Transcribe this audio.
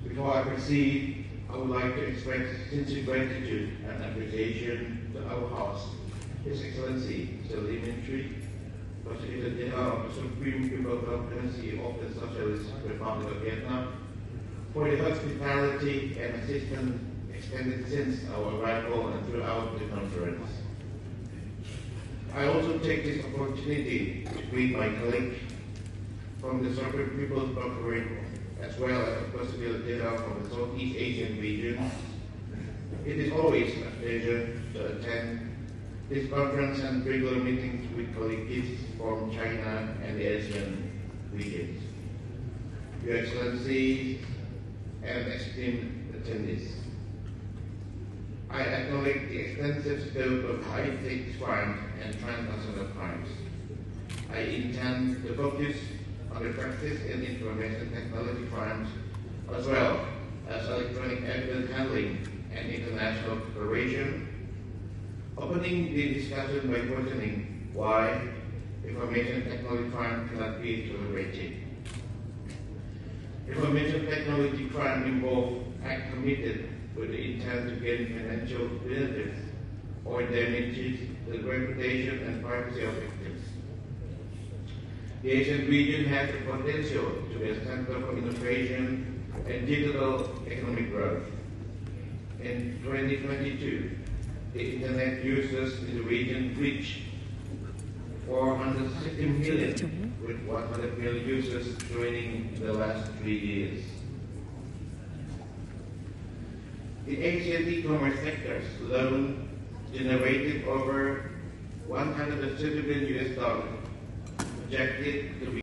Before I proceed, I would like to express sincere gratitude and appreciation to our host, His Excellency Sir Lee Min-tree, Prosecutor General of the Supreme People's Presidency of the Socialist Republic of Vietnam, for the hospitality and assistance extended since our arrival and throughout the conference. I also take this opportunity to greet my colleague from the Supreme People's Proctorate, as well as the Prosecutor General from the Southeast Asian region. It is always a pleasure to attend this conference and regular meetings with colleagues from China and the ASEAN regions. Your Excellencies and esteemed attendees, I acknowledge the extensive scope of high-stakes crimes and transnational crimes. I intend to focus on the practice in information technology crimes, as well as electronic evidence handling and international cooperation, opening the discussion by questioning why information technology crime cannot be tolerated. Information technology crime involve acts committed with the intent to gain financial benefits or damages the reputation and privacy of victims. The Asian region has the potential to be a center for innovation and digital economic growth. In 2022, the Internet users in the region reached 460 million, with 100 million users joining in the last 3 years. The Asian e-commerce sectors alone generated over $130 billion, projected to be